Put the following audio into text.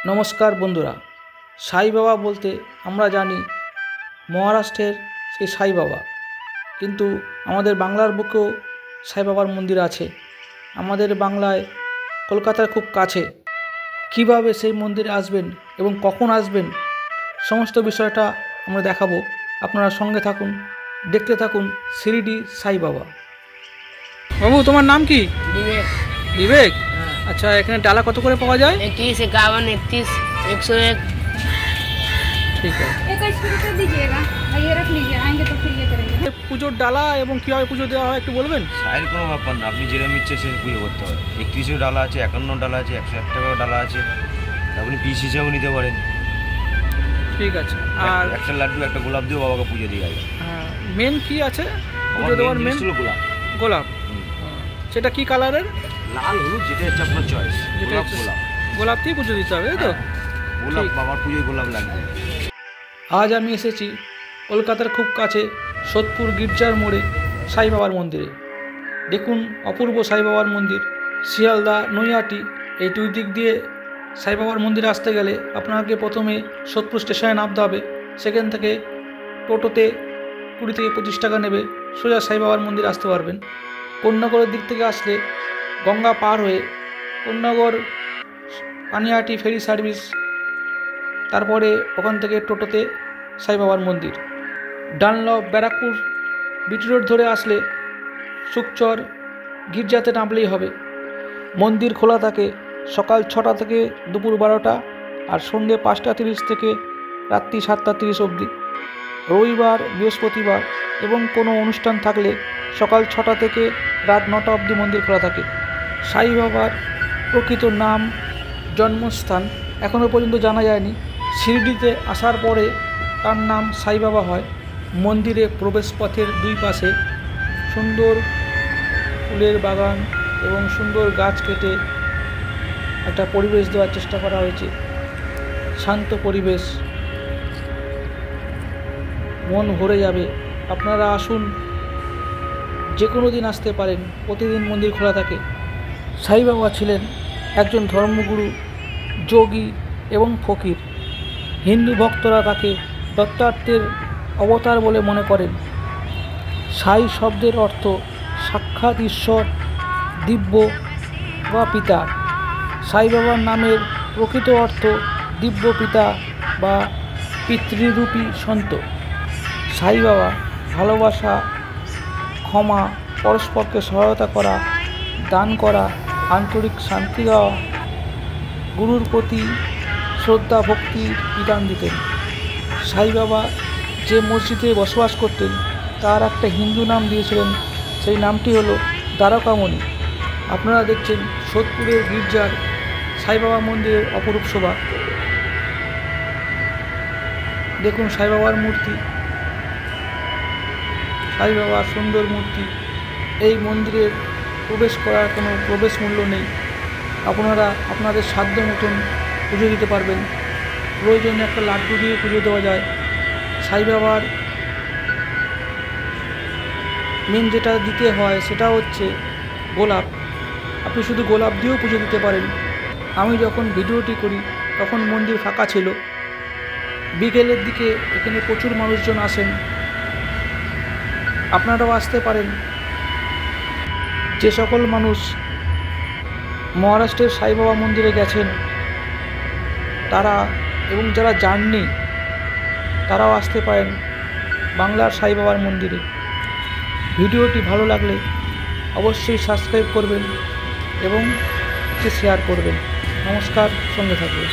নমস্কার বন্ধুরা, সাই বাবা বলতে আমরা জানি মহারাষ্ট্রের সেই সাই বাবা, কিন্তু আমাদের বাংলার বুকেও সাই বাবার মন্দির আছে। আমাদের বাংলায় কলকাতার খুব কাছে। কিভাবে সেই মন্দিরে আসবেন এবং কখন আসবেন সমস্ত বিষয়টা আমরা দেখাবো। আপনারা সঙ্গে থাকুন, দেখতে থাকুন শিরডি সাই বাবা। বাবু, তোমার নাম কি? विवेक। বিবেক। हाँ। আচ্ছা, এখানে ডালা কত করে পাওয়া যায়? 21, 51, 31, 101। ঠিক আছে। 21 रुपये दीजिएगा, ये रख लीजिए, आएंगे तो फिर ये करेंगे। পুজোর ডালা এবং কীভাবে পুজো দেওয়া হয় একটু বলবেন? সাইয়ের কোনো ব্যাপার না, আপনি যেরকম ইচ্ছে সে পুজো করতে হয়। 31 ডালা আছে, 51 ডালা আছে, 101 টাকাও ডালা আছে, আপনি পিস হিসাবেও নিতে পারেন। ঠিক আছে। আর একটা লাড্ডু একটা গোলাপ দিয়ে বাবাকে পুজো দিয়ে আসবে। মেন কি আছে পুজো দেওয়ার? মেন ছিল গোলাপ। গোলাপ। সেটা কি কালারের? লাল হলুদ যেটা হচ্ছে আপনার চয়েস। যেটা গোলাপ হচ্ছে গোলাপ গোলাপ দিয়ে পুজো দিতে হবে, তাই তো? গোলাপ ঠিক। বাবার পুজোয় গোলাপ লাগবে। আজ আমি এসেছি কলকাতার খুব কাছে সোদপুর গির্জার মোড়ে সাই বাবার মন্দিরে। দেখুন অপূর্ব সাই বাবার মন্দির। শিয়ালদা, নৈহাটি এই দুই দিক দিয়ে সাই বাবার মন্দিরে আসতে গেলে আপনাকে প্রথমে সোদপুর স্টেশনে নামতে হবে। সেখান থেকে টোটোতে 20 থেকে 25 টাকা নেবে, সোজা সাই বাবার মন্দির আসতে পারবেন। কন্যাগরের দিক থেকে আসলে গঙ্গা পার হয়ে কন্যাগর পানিহাটি ফেরি সার্ভিস, তারপরে ওখান থেকে টোটোতে সাই বাবার মন্দির। ডানলপ, ব্যারাকপুর বিটি রোড ধরে আসলে সুকচর গির্জাতে নামলেই হবে। মন্দির খোলা থাকে সকাল 6টা থেকে দুপুর 12টা, আর সন্ধ্যে 5টা 30 থেকে রাত্রি 7টা 30 অবধি। রবিবার, বৃহস্পতিবার এবং কোনো অনুষ্ঠান থাকলে সকাল 6টা থেকে রাত 9টা অবধি মন্দির খোলা থাকে। সাই বাবার প্রকৃত নাম, জন্মস্থান এখনও পর্যন্ত জানা যায়নি। শিরডিতে আসার পরে তার নাম সাই বাবা হয়। মন্দিরে প্রবেশপথের দুই পাশে সুন্দর ফুলের বাগান এবং সুন্দর গাছ কেটে একটা পরিবেশ দেওয়ার চেষ্টা করা হয়েছে। শান্ত পরিবেশ, মন ভরে যাবে। আপনারা আসুন, যে কোনো দিন আসতে পারেন, প্রতিদিন মন্দির খোলা থাকে। সাই বাবা ছিলেন একজন ধর্মগুরু, যোগী এবং ফকির। হিন্দু ভক্তরা তাকে দত্তাত্রেয়ের অবতার বলে মনে করেন। সাই শব্দের অর্থ সাক্ষাৎ ঈশ্বর, দিব্য বা পিতা। সাই বাবার নামের প্রকৃত অর্থ দিব্য পিতা বা পিতৃরূপী সন্ত। সাই বাবা ভালোবাসা, ক্ষমা, পরস্পরকে সহায়তা করা, দান করা, আন্তরিক শান্তি দেওয়া, গুরুর প্রতি শ্রদ্ধা ভক্তির বিধান দিতেন। সাই বাবা যে মসজিদে বসবাস করতেন তার একটা হিন্দু নাম দিয়েছিলেন, সেই নামটি হলো দ্বারকামণি। আপনারা দেখছেন সোদপুরের গির্জার সাই বাবা মন্দিরের অপরূপ শোভা। দেখুন সাই বাবার মূর্তি, সাই বাবার সুন্দর মূর্তি। এই মন্দিরের প্রবেশ করার কোনো প্রবেশ মূল্য নেই। আপনারা আপনাদের সাধ্য মতন পুজো দিতে পারবেন। প্রয়োজনে একটা লাড্ডু দিয়ে পুজো দেওয়া যায়। সাই বাবার মেন যেটা দিতে হয় সেটা হচ্ছে গোলাপ। আপনি শুধু গোলাপ দিয়েও পুজো দিতে পারেন। আমি যখন ভিডিওটি করি তখন মন্দির ফাঁকা ছিল। বিকেলের দিকে এখানে প্রচুর মানুষজন আসেন, আপনারাও আসতে পারেন। যে সকল মানুষ মহারাষ্ট্রের সাই বাবা মন্দিরে গেছেন তারা এবং যারা যাননি তারাও আসতে পারেন বাংলার সাই বাবার মন্দিরে। ভিডিওটি ভালো লাগলে অবশ্যই সাবস্ক্রাইব করবেন এবং শেয়ার করবেন। নমস্কার, সঙ্গে থাকবেন।